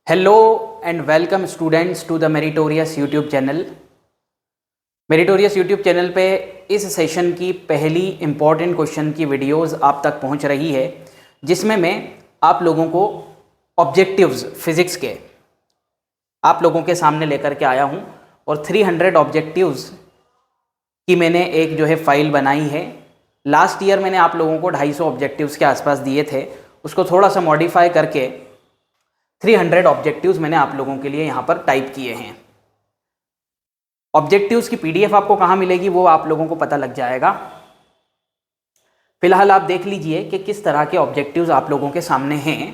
Hello and welcome students to the meritorious YouTube channel. Meritorious YouTube channel पे इस session की पहली important question की वीडियोस आप तक पहुंच रही है, जिसमें मैं आप लोगों को ऑब्जेक्टिव्स फिज़िक्स के आप लोगों के सामने लेकर के आया हूं और 300 ऑब्जेक्टिव्स की मैंने एक जो है फाइल बनाई है। लास्ट ईयर मैंने आप लोगों को 250 ऑब्जेक्टिव्स के आसपास दिए थे, उसको थोड़ा सा मॉडिफाई करके 300 ऑब्जेक्टिव्स मैंने आप लोगों के लिए यहाँ पर टाइप किए हैं। ऑब्जेक्टिव्स की पीडीएफ आपको कहाँ मिलेगी वो आप लोगों को पता लग जाएगा। फिलहाल आप देख लीजिए कि किस तरह के ऑब्जेक्टिव्स आप लोगों के सामने हैं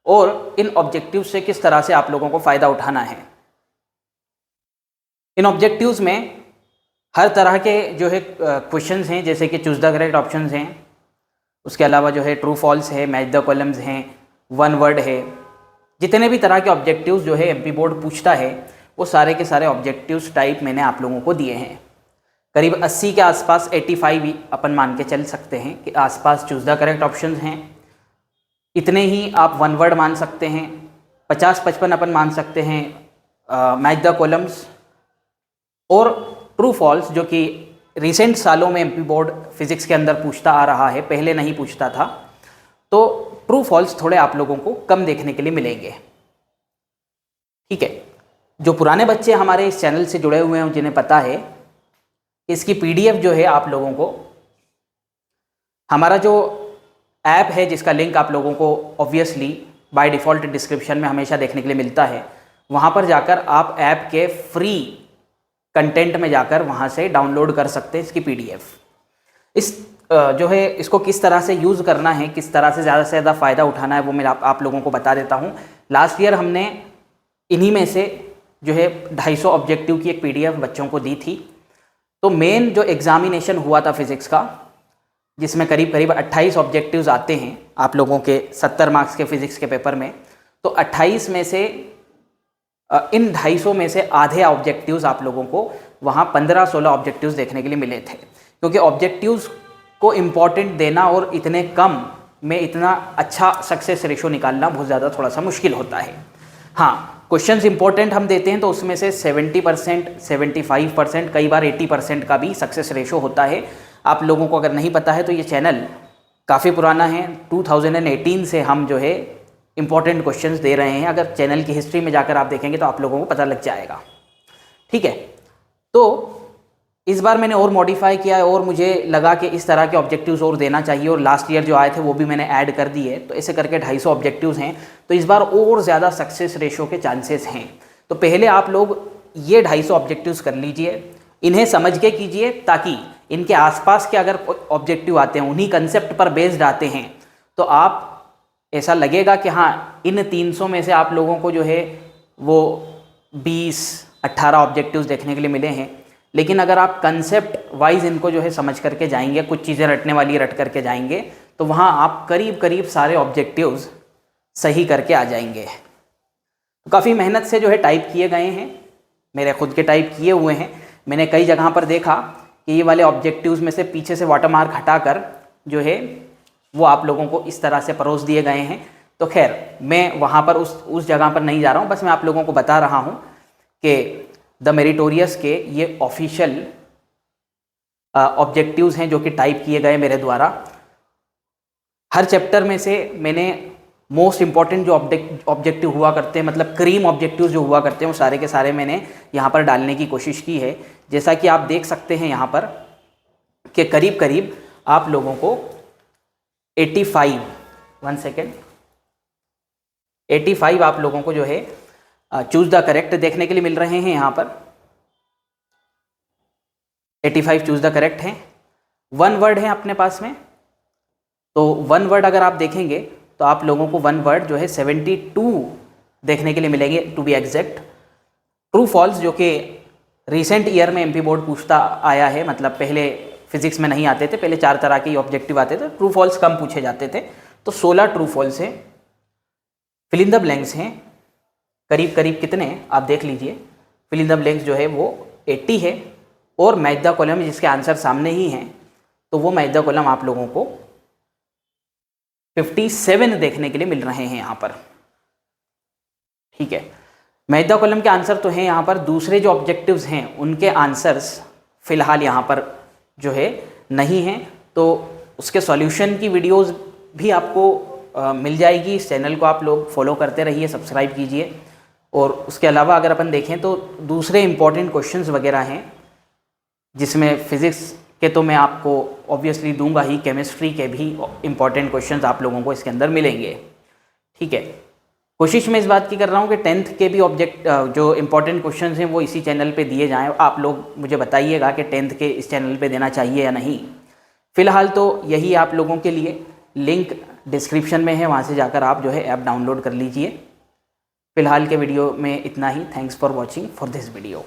और इन ऑब्जेक्टिव्स से किस तरह से आप लोगों को फ़ायदा उठाना है। इन ऑब्जेक्टिव्स में हर तरह के जो है क्वेश्चंस हैं, जैसे कि चूज द करेक्ट ऑप्शंस हैं, उसके अलावा जो है ट्रू फॉल्स है, मैच द कॉलम्स हैं, वन वर्ड है। जितने भी तरह के ऑब्जेक्टिव्स जो है एमपी बोर्ड पूछता है वो सारे के सारे ऑब्जेक्टिव्स टाइप मैंने आप लोगों को दिए हैं। करीब 80 के आसपास, 85 अपन मान के चल सकते हैं कि आसपास चूज द करेक्ट ऑप्शंस हैं। इतने ही आप वन वर्ड मान सकते हैं। 50-55 अपन मान सकते हैं मैच द कॉलम्स। और ट्रू फॉल्स जो कि रिसेंट सालों में एमपी बोर्ड फिजिक्स के अंदर पूछता आ रहा है, पहले नहीं पूछता था, तो ट्रू फॉल्स थोड़े आप लोगों को कम देखने के लिए मिलेंगे। ठीक है, जो पुराने बच्चे हमारे इस चैनल से जुड़े हुए हैं जिन्हें पता है इसकी पीडीएफ जो है आप लोगों को हमारा जो ऐप है, जिसका लिंक आप लोगों को ऑब्वियसली बाय डिफ़ॉल्ट डिस्क्रिप्शन में हमेशा देखने के लिए मिलता है, वहाँ पर जाकर आप ऐप के फ्री कंटेंट में जाकर वहाँ से डाउनलोड कर सकते हैं इसकी पीडीएफ। इस जो है इसको किस तरह से यूज़ करना है, किस तरह से ज़्यादा फ़ायदा उठाना है, वो मैं आप लोगों को बता देता हूँ। लास्ट ईयर हमने इन्हीं में से जो है 250 ऑब्जेक्टिव की एक पीडीएफ बच्चों को दी थी। तो मेन जो एग्ज़ामिनेशन हुआ था फिज़िक्स का, जिसमें करीब करीब 28 ऑब्जेक्टिव्स आते हैं आप लोगों के 70 मार्क्स के फिज़िक्स के पेपर में, तो 28 में से इन 250 में से आधे ऑब्जेक्टिव्स आप लोगों को वहाँ 15-16 ऑब्जेक्टिव्स देखने के लिए मिले थे। क्योंकि ऑब्जेक्टिव्स को इम्पॉर्टेंट देना और इतने कम में इतना अच्छा सक्सेस रेशो निकालना बहुत ज़्यादा थोड़ा सा मुश्किल होता है। हाँ, क्वेश्चंस इंपॉर्टेंट हम देते हैं तो उसमें से 70%, 75%, कई बार 80% का भी सक्सेस रेशो होता है। आप लोगों को अगर नहीं पता है तो ये चैनल काफ़ी पुराना है, 2018 से हम जो है इंपॉर्टेंट क्वेश्चंस दे रहे हैं। अगर चैनल की हिस्ट्री में जाकर आप देखेंगे तो आप लोगों को पता लग जाएगा। ठीक है, तो इस बार मैंने और मॉडिफाई किया है और मुझे लगा कि इस तरह के ऑब्जेक्टिव्स और देना चाहिए, और लास्ट ईयर जो आए थे वो भी मैंने ऐड कर दिए। तो ऐसे करके 250 ऑब्जेक्टिव्स हैं, तो इस बार और ज़्यादा सक्सेस रेशो के चांसेस हैं। तो पहले आप लोग ये 250 ऑब्जेक्टिव्स कर लीजिए, इन्हें समझ के कीजिए, ताकि इनके आसपास के अगर ऑब्जेक्टिव आते हैं, उन्हीं कंसेप्ट पर बेस्ड आते हैं, तो आप ऐसा लगेगा कि हाँ, इन 300 में से आप लोगों को जो है वो 20-18 ऑब्जेक्टिव्स देखने के लिए मिले हैं। लेकिन अगर आप कंसेप्ट वाइज इनको जो है समझ करके जाएंगे, कुछ चीज़ें रटने वाली रट करके जाएंगे, तो वहाँ आप करीब करीब सारे ऑब्जेक्टिव्स सही करके आ जाएंगे। तो काफ़ी मेहनत से जो है टाइप किए गए हैं, मेरे खुद के टाइप किए हुए हैं। मैंने कई जगह पर देखा कि ये वाले ऑब्जेक्टिव्स में से पीछे से वाटरमार्क हटाकर जो है वो आप लोगों को इस तरह से परोस दिए गए हैं। तो खैर, मैं वहाँ पर उस जगह पर नहीं जा रहा हूँ, बस मैं आप लोगों को बता रहा हूँ कि द मेरिटोरियस के ये ऑफिशियल ऑब्जेक्टिव्स हैं जो कि टाइप किए गए मेरे द्वारा। हर चैप्टर में से मैंने मोस्ट इंपॉर्टेंट जो ऑब्जेक्टिव हुआ करते हैं, मतलब क्रीम ऑब्जेक्टिव्स जो हुआ करते हैं, वो सारे के सारे मैंने यहाँ पर डालने की कोशिश की है। जैसा कि आप देख सकते हैं यहाँ पर कि करीब करीब आप लोगों को 85 आप लोगों को जो है चूज द करेक्ट देखने के लिए मिल रहे हैं। यहाँ पर 85 चूज द करेक्ट हैं। वन वर्ड है अपने पास में, तो वन वर्ड अगर आप देखेंगे तो आप लोगों को वन वर्ड जो है 72 देखने के लिए मिलेंगे, to be exact. True false जो कि रिसेंट ईयर में एमपी बोर्ड पूछता आया है, मतलब पहले फिजिक्स में नहीं आते थे, पहले 4 तरह के ऑब्जेक्टिव आते थे, ट्रू फॉल्स कम पूछे जाते थे, तो 16 ट्रू फॉल्स हैं। फिल इन द ब्लैंक्स हैं करीब करीब कितने आप देख लीजिए। फिल इन द ब्लैंक्स जो है वो 80 है, और मैच द कॉलम जिसके आंसर सामने ही हैं, तो वो मैच द कॉलम आप लोगों को 57 देखने के लिए मिल रहे हैं यहाँ पर। ठीक है, मैथ द कॉलम के आंसर तो हैं यहाँ पर, दूसरे जो ऑब्जेक्टिव्स हैं उनके आंसर्स फिलहाल यहाँ पर जो है नहीं हैं, तो उसके सॉल्यूशन की वीडियोस भी आपको मिल जाएगी। इस चैनल को आप लोग फॉलो करते रहिए, सब्सक्राइब कीजिए। और उसके अलावा अगर अपन देखें तो दूसरे इंपॉर्टेंट क्वेश्चंस वगैरह हैं, जिसमें फिज़िक्स के तो मैं आपको ऑब्वियसली दूंगा ही, केमिस्ट्री के भी इंपॉर्टेंट क्वेश्चंस आप लोगों को इसके अंदर मिलेंगे। ठीक है, कोशिश मैं इस बात की कर रहा हूँ कि 10th के भी जो इंपॉर्टेंट क्वेश्चंस हैं वो इसी चैनल पे दिए जाएं। आप लोग मुझे बताइएगा कि 10th के इस चैनल पे देना चाहिए या नहीं। फ़िलहाल तो यही आप लोगों के लिए, लिंक डिस्क्रिप्शन में है, वहाँ से जाकर आप जो है ऐप डाउनलोड कर लीजिए। फ़िलहाल के वीडियो में इतना ही। Thanks for watching for this video.